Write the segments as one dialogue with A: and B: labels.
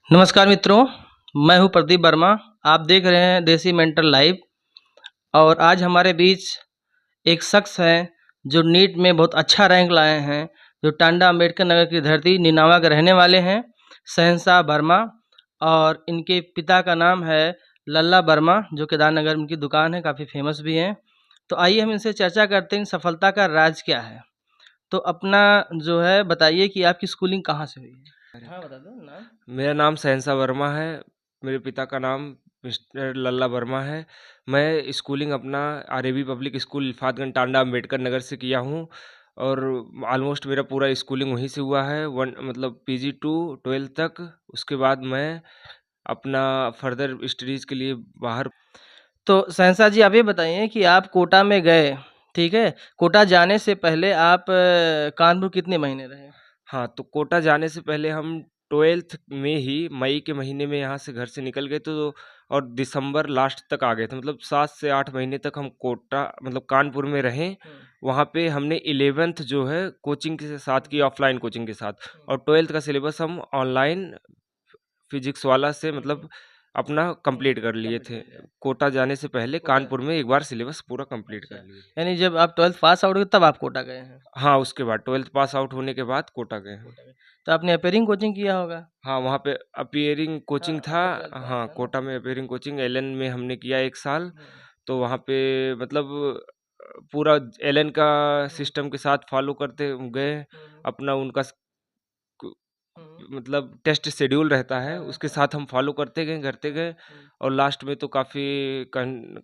A: नमस्कार मित्रों, मैं हूं प्रदीप वर्मा। आप देख रहे हैं देसी मेंटर लाइव। और आज हमारे बीच एक शख्स हैं जो नीट में बहुत अच्छा रैंक लाए हैं, जो टांडा अम्बेडकर नगर की धरती निनावा के रहने वाले हैं, शहंशाह वर्मा। और इनके पिता का नाम है लल्ला वर्मा, जो केदार नगर में उनकी दुकान है, काफ़ी फेमस भी हैं। तो आइए हम इनसे चर्चा करते हैं, इन सफलता का राज क्या है। तो अपना जो है बताइए कि आपकी स्कूलिंग कहाँ से हुई है? हाँ, बता दो नाम।
B: मेरा नाम शहंशाह वर्मा है। मेरे पिता का नाम मिस्टर लल्ला वर्मा है। मैं स्कूलिंग अपना RAB public school Ilfatganj Tanda Ambedkar Nagar से किया हूँ और ऑलमोस्ट मेरा पूरा स्कूलिंग वहीं से हुआ है। वन मतलब पीजी टू 12th तक। उसके बाद मैं अपना फर्दर स्टडीज़ के लिए बाहर।
A: तो शहंशाह जी, आप ये बताइए कि आप कोटा में गए, ठीक है? कोटा जाने से पहले आप कानपुर कितने महीने रहे?
B: हाँ, तो कोटा जाने से पहले हम 12th में ही मई के महीने में यहाँ से घर से निकल गए तो और दिसंबर लास्ट तक आ गए थे। मतलब 7 से 8 महीने तक हम कोटा मतलब कानपुर में रहे। वहाँ पे हमने 11th जो है कोचिंग के साथ की, ऑफलाइन कोचिंग के साथ, और 12th का सिलेबस हम ऑनलाइन फिजिक्स वाला से मतलब अपना कंप्लीट कर लिए
A: कंप्लीट
B: थे।
A: कर लिया।
B: कोटा जाने से पहले
A: कोटा
B: कानपुर में एक बार सिलेबस पूरा कंप्लीट
A: अच्छा,
B: कर लिए थे।
A: यानी जब आप 12th पास आउट हुए तब आप कोटा गए हैं?
B: हाँ, उसके बाद 12th पास आउट होने के बाद कोटा गए हैं।
A: कोटा गए। तो आपने अपीयरिंग कोचिंग किया होगा?
B: हाँ, वहाँ पे अपीयरिंग
A: हाँ,
B: कोचिंग था।
A: आफ्टर 12th पास
B: हाँ,
A: है ना?
B: कोटा में अपीयरिंग कोचिंग एलएन में हमने किया 1 साल।
A: हुँ,
B: तो वहाँ पे मतलब पूरा एलएन का
A: हुँ,
B: सिस्टम के साथ फ़ॉलो करते गए।
A: हुँ,
B: अपना उनका क
A: हुँ।
B: मतलब टेस्ट शेड्यूल रहता है,
A: हाँ,
B: उसके
A: हाँ।
B: साथ हम फ़ॉलो करते गए
A: हुँ,
B: और लास्ट में तो काफ़ी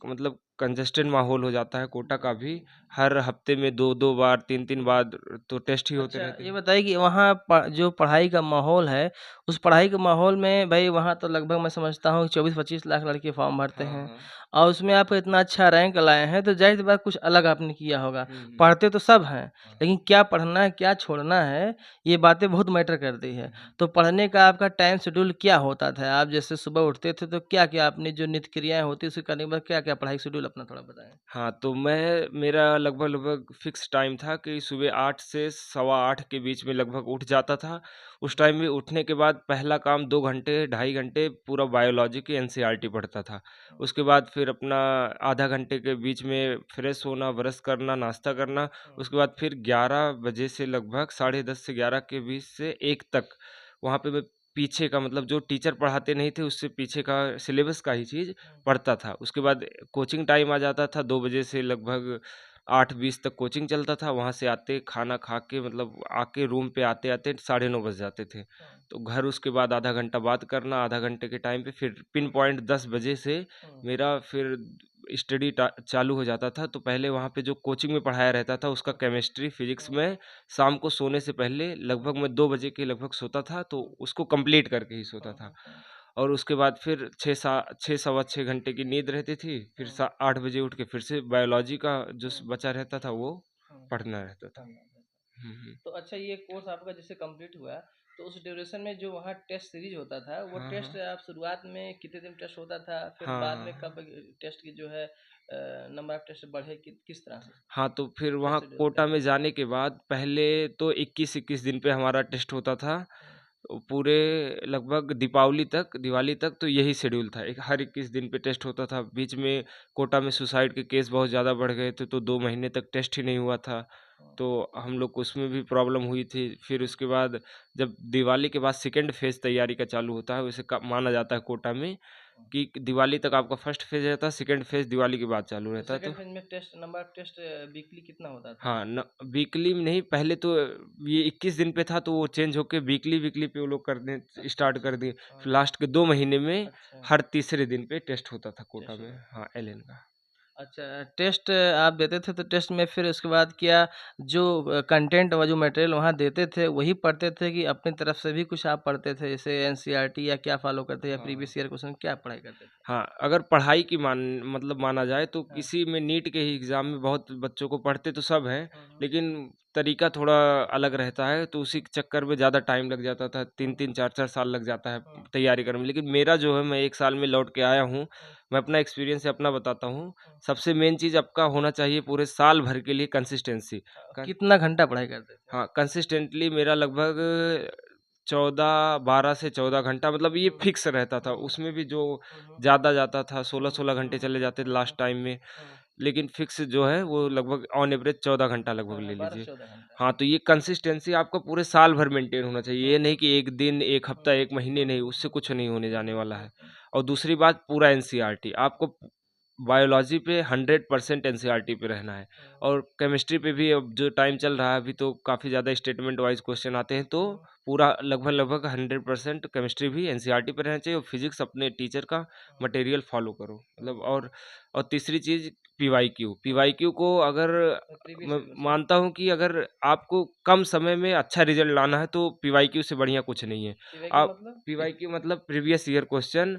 B: मतलब कंजेस्टेड माहौल हो जाता है कोटा का भी। हर हफ्ते में 2-2 बार, 3-3
A: हुँ।
B: बार तो टेस्ट ही होते
A: अच्छा,
B: रहते
A: ये
B: हैं।
A: बताइए कि वहाँ जो पढ़ाई का माहौल है, उस पढ़ाई के माहौल में भई वहाँ तो लगभग मैं समझता हूँ 24-25 लाख लड़के फॉर्म भरते
B: हाँ,
A: हैं
B: हाँ।
A: और उसमें आप इतना अच्छा रैंक लाए हैं, तो ज़ाहिर-सी बात कुछ अलग आपने किया होगा।
B: हुँ, हुँ।
A: पढ़ते तो सब हैं,
B: हाँ।
A: लेकिन क्या पढ़ना है, क्या छोड़ना है, ये बातें बहुत मैटर करती
B: हुँ,
A: है।
B: हुँ।
A: तो पढ़ने का आपका टाइम शेड्यूल क्या होता था? आप जैसे सुबह उठते थे, तो क्या-क्या आपने जो नित्य क्रियाएँ होती, उसे करने के बाद क्या-क्या पढ़ाई शेड्यूल अपना थोड़ा बताएँ?
B: हाँ, तो मेरा लगभग फ़िक्स टाइम था कि सुबह 8 से सवा 8 के बीच में लगभग उठ जाता था। उस टाइम में उठने के बाद पहला काम 2 घंटे, ढाई घंटे पूरा बायोलॉजी की एनसीईआरटी पढ़ता था। उसके बाद फिर अपना आधा घंटे के बीच में फ्रेश होना, ब्रश करना, नाश्ता करना। उसके बाद फिर 11 बजे से लगभग साढ़े 10 से 11 के बीच से 1 तक वहाँ पे मैं पीछे का मतलब जो टीचर पढ़ाते नहीं थे, उससे पीछे का सिलेबस का ही चीज़ पढ़ता था। उसके बाद कोचिंग टाइम आ जाता था 2 बजे से लगभग 8:20 तक कोचिंग चलता था। वहाँ से आते खाना खा के मतलब आके रूम पे आते-आते साढ़े 9 बज जाते थे। तो घर उसके बाद आधा घंटा बात करना, आधा घंटे के टाइम पे फिर पिन पॉइंट 10 बजे से मेरा फिर स्टडी चालू हो जाता था। तो पहले वहाँ पे जो कोचिंग में पढ़ाया रहता था उसका केमिस्ट्री, फिज़िक्स में शाम को सोने से पहले लगभग मैं 2 बजे के लगभग सोता था, तो उसको कंप्लीट करके ही सोता था। और उसके बाद फिर 6 सवा 6 घंटे की नींद रहती थी, फिर 8 बजे उठ के फिर से बायोलॉजी का जो बचा रहता था वो पढ़ना रहता था। हुँ, हुँ।
A: तो अच्छा, ये कोर्स आपका जैसे कंप्लीट हुआ, तो उस ड्यूरेशन में जो वहाँ टेस्ट सीरीज होता था, वो
B: हाँ,
A: टेस्ट
B: हाँ।
A: आप शुरुआत में कितने दिन टेस्ट होता था? फिर
B: हाँ,
A: बाद
B: हाँ,
A: में
B: हाँ।
A: कब टेस्ट की जो है नंबर ऑफ टेस्ट बढ़े किस तरह से
B: हाँ, तो फिर वहाँ
A: टेस्ट शेड्यूल
B: कोटा
A: क्या
B: में
A: था?
B: जाने के बाद पहले तो 21-21 दिन पे हमारा टेस्ट होता था। पूरे लगभग दिवाली तक तो यही शेड्यूल था। एक हर 21 दिन पे टेस्ट होता था। बीच में कोटा में सुसाइड के केस बहुत ज़्यादा बढ़ गए थे, तो 2 महीने तक टेस्ट ही नहीं हुआ था। तो हम लोग को उसमें भी प्रॉब्लम हुई थी। फिर उसके बाद जब दिवाली के बाद सेकंड फेज़ तैयारी का चालू होता है, वैसे क माना जाता है कोटा में कि दिवाली तक आपका फर्स्ट फेज़ रहता है, सेकंड फेज़ दिवाली के बाद चालू
A: तो
B: रहता है। तो
A: सेकंड फेज में test number of test weekly कितना होता था?
B: हाँ, न वीकली में नहीं, पहले तो ये 21 दिन पे था, तो वो चेंज होके वीकली पे वो लोग करने
A: अच्छा,
B: स्टार्ट
A: अच्छा।
B: कर दिए।
A: हाँ,
B: फिर लास्ट के 2 महीने में
A: अच्छा।
B: हर तीसरे दिन पे टेस्ट होता था कोटा
A: टेस्ट
B: में।
A: होता था।
B: हाँ, एलएन का।
A: अच्छा, टेस्ट आप देते थे, तो टेस्ट में फिर उसके बाद क्या जो कंटेंट व जो मटेरियल वहाँ देते थे, वही पढ़ते थे कि अपनी तरफ से भी कुछ आप पढ़ते थे? जैसे एनसीईआरटी या क्या फ़ॉलो करते थे या
B: हाँ।
A: प्रीवियस ईयर क्वेश्चन क्या पढ़ाई करते थे?
B: हाँ, अगर पढ़ाई की मतलब माना जाए तो
A: हाँ।
B: किसी में नीट के ही एग्ज़ाम में बहुत बच्चों को पढ़ते तो सब हैं,
A: हुँ, हुँ।
B: लेकिन तरीका थोड़ा अलग रहता है, तो उसी के चक्कर में ज़्यादा टाइम लग जाता था।
A: हुँ,
B: 3-3 4-4 साल लग जाता है
A: हुँ,
B: तैयारी करने में। लेकिन मेरा जो है मैं 1 साल में लौट के आया हूँ।
A: हुँ,
B: मैं अपना एक्सपीरियंस से अपना बताता हूँ।
A: हुँ।
B: सबसे मेन चीज़ आपका होना चाहिए पूरे साल भर के लिए कंसिस्टेंसी। कन
A: कितना घंटा पढ़ाई करते थे?
B: हाँ, कंसिस्टेंटली मेरा लगभग 14 12 से 14 घंटा मतलब ये फिक्स रहता था। उसमें भी जो ज़्यादा जाता था 16-16 घंटे चले जाते थे लास्ट टाइम में। लेकिन फिक्स जो है वो लगभग ऑन एवरेज 14 घंटा लगभग ले
A: 12 से
B: लीजिए।
A: 14 घंटा।
B: हाँ, तो ये कंसिस्टेंसी आपका पूरे साल भर मेंटेन होना चाहिए। ये नहीं कि 1 दिन, 1 हफ्ता, 1 महीने नहीं, उससे कुछ नहीं होने जाने वाला है। और दूसरी बात पूरा एनसीईआरटी आपको बायोलॉजी पे 100% एनसीईआरटी पे रहना है। और केमिस्ट्री पे भी अब जो टाइम चल रहा है अभी तो काफ़ी ज़्यादा स्टेटमेंट वाइज़ क्वेश्चन आते हैं, तो पूरा लगभग-लगभग 100% केमिस्ट्री भी एनसीईआरटी पे रहना चाहिए और फिज़िक्स अपने टीचर का मटेरियल फ़ॉलो करो। मतलब और तीसरी चीज़ पीवाईक्यू। पीवाईक्यू को अगर
A: प्रीवियस
B: मैं
A: ईयर क्वेश्चन।
B: मानता हूँ कि अगर आपको कम समय में अच्छा रिज़ल्ट लाना है तो पीवाईक्यू से बढ़िया कुछ नहीं है।
A: पीवाईक्यू
B: आप
A: मतलब?
B: पीवाईक्यू मतलब प्रीवियस ईयर क्वेश्चन।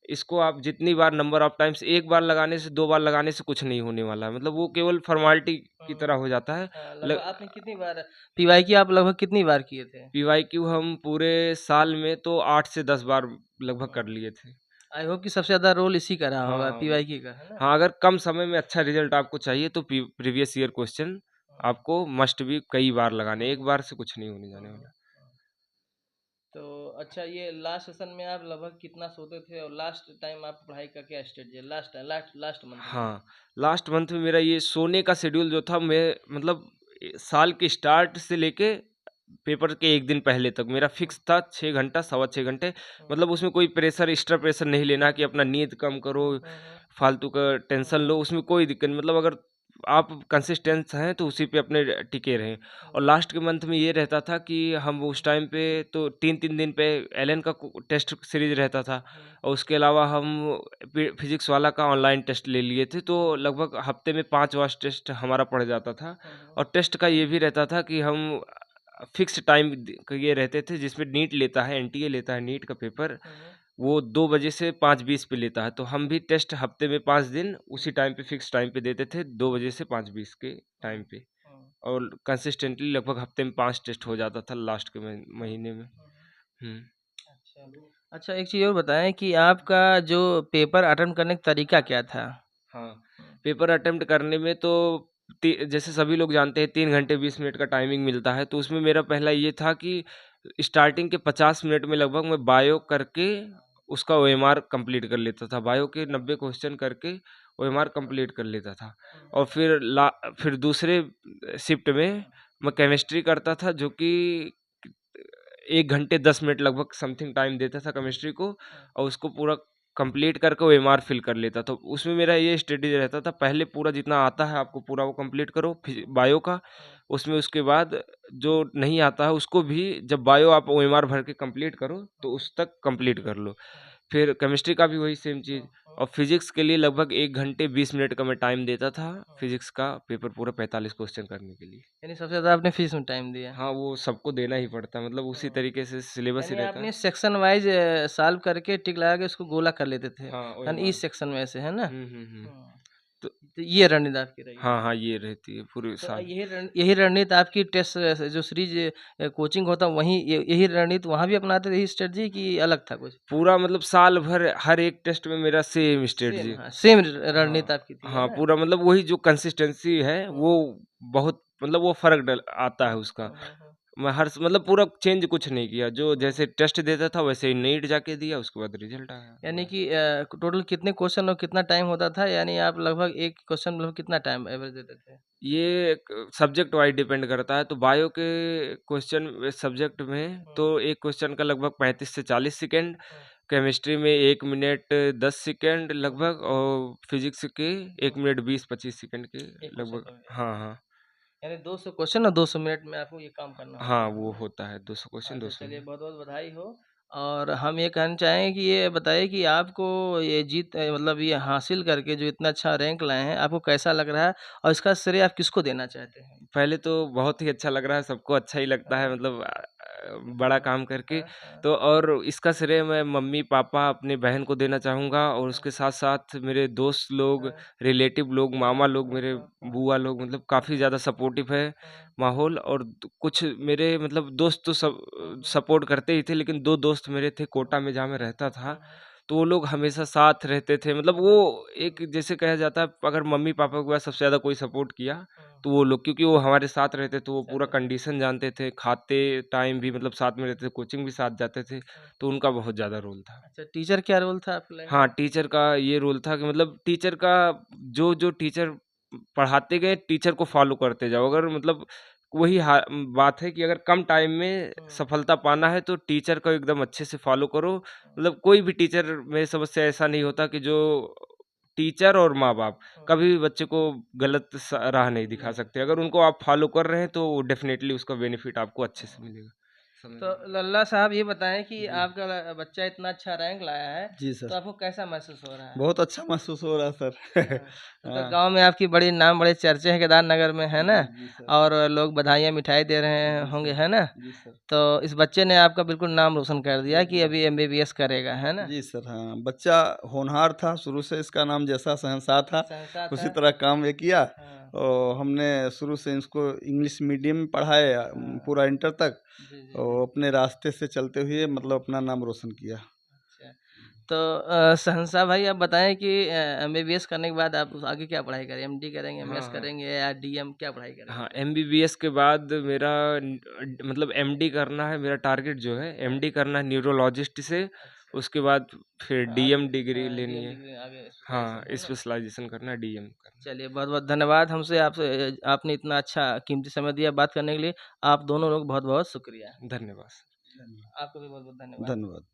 B: इसको आप जितनी बार नंबर ऑफ टाइम्स एक बार लगाने से 2 बार लगाने से कुछ नहीं होने वाला है। मतलब वो केवल फ़ॉर्मेलिटी की तरह हो जाता है।
A: अच्छा,
B: ल
A: लगभग आपने कितनी बार पीवाईक्यू आप लगभग कितनी बार किए थे?
B: पीवाईक्यू हम पूरे साल में तो 8 से 10 बार लगभग कर लिए थे।
A: आई होप कि सबसे ज़्यादा रोल इसी का रहा
B: हाँ,
A: होगा
B: हाँ।
A: पीवाईक्यू का, है ना?
B: हाँ, अगर कम समय में अच्छा रिज़ल्ट आपको चाहिए तो प्रीवियस ईयर क्वेश्चन आपको मस्ट बी कई बार लगाने, एक बार से कुछ नहीं होने जाने वाला।
A: तो अच्छा, ये लास्ट सेशन में आप लगभग कितना सोते थे और लास्ट टाइम आप पढ़ाई का क्या स्टेज है? Last time last last month में?
B: हाँ, लास्ट मंथ में मेरा ये सोने का शेड्यूल जो था मैं मतलब साल के स्टार्ट से लेके पेपर के 1 दिन पहले तक मेरा फिक्स था 6 घंटा, सवा 6 घंटे। मतलब उसमें कोई प्रेशर एक्स्ट्रा प्रेशर नहीं लेना कि अपना नींद कम करो, फालतू का टेंशन लो, उसमें कोई दिक्कत नहीं। मतलब अगर आप कंसिस्टेंस हैं तो उसी पे अपने टिके रहें। और लास्ट के मंथ में ये रहता था कि हम उस टाइम पे तो 3-3 दिन पे एलन का टेस्ट सीरीज रहता था और उसके अलावा हम फिजिक्स वाला का ऑनलाइन टेस्ट ले लिए थे, तो लगभग हफ्ते में 5 वार टेस्ट हमारा पड़ जाता था। और टेस्ट का ये भी रहता था कि हम फिक्स टाइम ये रहते थे जिसमें नीट लेता है, एनटीए लेता है नीट का पेपर, वो 2 बजे से 5:20 पे लेता है। तो हम भी टेस्ट हफ्ते में 5 दिन उसी टाइम पे फिक्स टाइम पे देते थे, 2 बजे से 5:20 के टाइम पे। और कंसिस्टेंटली लगभग हफ्ते में 5 टेस्ट हो जाता था लास्ट के महीने में। हुँ।
A: अच्छा। अच्छा, एक चीज़ और बताएँ कि आपका जो पेपर अटेम्प्ट करने का तरीका क्या था?
B: हाँ, पेपर अटेम्प्ट करने में तो जैसे सभी लोग जानते हैं 3 घंटे 20 मिनट का टाइमिंग मिलता है, तो उसमें मेरा पहला ये था कि स्टार्टिंग के 50 मिनट में लगभग मैं बायो करके उसका ओएमआर कंप्लीट कर लेता था। बायो के 90 क्वेश्चन करके ओएमआर कंप्लीट कर लेता था। और फिर दूसरे शिफ्ट में मैं केमिस्ट्री करता था, जो कि 1 घंटे 10 मिनट लगभग समथिंग टाइम देता था केमिस्ट्री को और उसको पूरा कंप्लीट करके ओएमआर फिल कर लेता था। उसमें मेरा ये स्ट्रेटेजी रहता था, पहले पूरा जितना आता है आपको पूरा वो कंप्लीट करो बायो का। उसमें उसके बाद जो नहीं आता है उसको भी जब बायो आप ओएमआर भर के कंप्लीट करो तो उस तक कंप्लीट कर लो। फिर केमिस्ट्री का भी वही सेम चीज़। और फिजिक्स के लिए लगभग 1 घंटे 20 मिनट का मैं टाइम देता था, फिजिक्स का पेपर पूरा 45 क्वेश्चन करने के लिए।
A: यानी सबसे ज़्यादा आपने फ़ीस में टाइम दिया।
B: हाँ, वो सबको देना ही पड़ता है, मतलब उसी तरीके से सिलेबस ही
A: यानी
B: रहता
A: आपने
B: है।
A: सेक्शन वाइज़ सॉल्व करके टिक लगा के उसको गोला कर लेते थे।
B: हाँ,
A: यानी
B: ओएमआर।
A: इस सेक्शन में से, है ना?
B: हुँ।
A: हुँ।
B: तो
A: तो ये रणनीति आपकी रही है।
B: हाँ, ये रहती है पूरे
A: तो
B: साल।
A: यही रणनीति आपकी टेस्ट जो सीरीज़ कोचिंग होता वहीं यही रणनीति वहाँ भी अपनाते थे, यही स्ट्रैटेजी कि अलग था कुछ?
B: पूरा मतलब साल भर हर एक टेस्ट में मेरा सेम
A: सेम,
B: स्ट्रेटजी।
A: हाँ, सेम
B: हाँ,
A: रणनीति आपकी थी, है
B: हाँ,
A: ना?
B: पूरा मतलब वही जो कंसिस्टेंसी है वो बहुत मतलब वो फ़र्क डल आता है उसका। मैं मतलब पूरा चेंज कुछ नहीं किया, जो जैसे टेस्ट देता था वैसे ही नीट जाके दिया, उसके बाद रिज़ल्ट आया।
A: यानी कि टोटल कितने क्वेश्चन और कितना टाइम होता था? यानी आप लगभग एक क्वेश्चन मतलब कितना टाइम एवरेज देते थे?
B: ये सब्जेक्ट वाइज़ डिपेंड करता है, तो बायो के क्वेश्चन सब्जेक्ट में तो एक क्वेश्चन का लगभग 35 से 40 सेकंड, केमिस्ट्री में 1 मिनट 10 सेकंड लगभग और फिज़िक्स के 1 मिनट 20-25 सेकंड के
A: एक क्वेश्चन
B: लगभग।
A: का
B: हाँ, हाँ।
A: यानी 200 क्वेश्चन और 200 मिनट में आपको ये काम करना होता
B: हाँ,
A: था, है
B: वो
A: ना?
B: होता है 200 क्वेश्चन
A: अच्छा,
B: 200
A: चलिए
B: मिनट।
A: बहुत-बहुत बधाई हो। और हम ये कहना चाहेंगे कि ये बताइए कि आपको ये जीत मतलब ये हासिल करके जो इतना अच्छा रैंक लाए हैं, आपको कैसा लग रहा है? और इसका श्रेय आप किसको देना चाहते हैं?
B: पहले तो बहुत ही अच्छा लग रहा है, सबको अच्छा ही लगता है मतलब बड़ा काम करके।
A: हाँ।
B: तो और इसका श्रेय मैं मम्मी-पापा, अपनी बहन को देना चाहूँगा और उसके साथ-साथ मेरे दोस्त लोग, रिलेटिव लोग, मामा लोग, मेरे बुआ लोग, मतलब काफ़ी ज़्यादा सपोर्टिव है माहौल। और कुछ मेरे मतलब दोस्त तो सब सपोर्ट करते ही थे, लेकिन 2 दोस्त मेरे थे कोटा में जहाँ मैं रहता था, तो वो लोग हमेशा साथ रहते थे। मतलब वो एक जैसे कहा जाता है, अगर मम्मी-पापा के बाद सबसे ज़्यादा कोई सपोर्ट किया, तो वो लोग, क्योंकि वो हमारे साथ रहते तो वो पूरा कंडीशन जानते थे, खाते टाइम भी मतलब साथ में रहते थे, कोचिंग भी साथ जाते थे, तो उनका बहुत ज़्यादा रोल था।
A: अच्छा, टीचर क्या रोल था आपकी लाइफ
B: हाँ,
A: में?
B: टीचर का ये रोल था कि मतलब टीचर का जो टीचर पढ़ाते गए, टीचर को फ़ॉलो करते जाओ। अगर मतलब वही बात है कि अगर कम टाइम में सफलता पाना है तो टीचर को एकदम अच्छे से फ़ॉलो करो। मतलब कोई भी टीचर, मेरी समझ से ऐसा नहीं होता कि जो टीचर और माँ-बाप कभी भी बच्चे को गलत राह नहीं दिखा सकते। अगर उनको आप फ़ॉलो कर रहे हैं तो डेफ़िनेटली उसका बेनिफिट आपको अच्छे से मिलेगा। समझ
A: तो
B: रहे हैं?
A: लल्ला साहब ये बताएँ कि
C: जी।
A: आपका बच्चा इतना अच्छा रैंक लाया है,
C: जी
A: तो
C: सर।
A: आपको कैसा महसूस हो रहा है?
C: बहुत अच्छा महसूस हो रहा है सर।
A: तो
C: हाँ।
A: गाँव में आपकी बड़ी नाम बड़े चर्चे हैं केदारनगर में, है ना?
C: जी, जी सर।
A: और लोग बधाइयाँ, मिठाई दे रहे
C: जी
A: होंगे,
C: सर।
A: है ना?
C: जी सर।
A: तो इस बच्चे ने आपका बिल्कुल नाम रोशन कर दिया कि
C: जी।
A: अभी एमबीबीएस करेगा, है ना?
C: जी सर, हाँ। बच्चा होनहार था, शुरू से इसका नाम जैसा शहंशाह था,
A: सहसा
C: उसी
A: था।
C: तरह काम ये किया।
A: हाँ,
C: और हमने शुरू से इसको इंग्लिश मीडियम में पढ़ाया
A: हाँ।
C: पूरा इंटर तक,
A: जी, जी, जी।
C: और अपने रास्ते से चलते हुए मतलब अपना नाम रोशन किया।
A: अच्छा। तो शहंशाह भाई आप बताएँ कि एमबीबीएस करने के बाद आप आगे क्या पढ़ाई करें? एमडी करेंगे,
B: हाँ,
A: एमएस
B: हाँ।
A: करेंगे या डीएम क्या पढ़ाई
B: हाँ,
A: करेंगे?
B: एमबीबीएस के बाद मेरा मतलब एमडी करना है, मेरा टारगेट जो है
A: हाँ,
B: एमडी करना है न्यूरोलॉजिस्ट से।
A: अच्छा।
B: उसके बाद फिर
A: आगे
B: डीएम डिग्री लेनी
A: डीएम
B: है।
A: डिग्री आगे
B: हाँ,
A: स्पेशलाइज़ेशन, है ना?
B: स्पेशलाइज़ेशन करना है, डीएम करना
A: चलिए बहुत-बहुत धन्यवाद हमसे आपसे आपने इतना अच्छा कीमती समय दिया बात करने के लिए। आप दोनों लोग बहुत-बहुत शुक्रिया।
B: है। धन्यवाद।
C: धन्यवाद।
A: आपका भी बहुत-बहुत धन्यवाद।
C: धन्यवाद।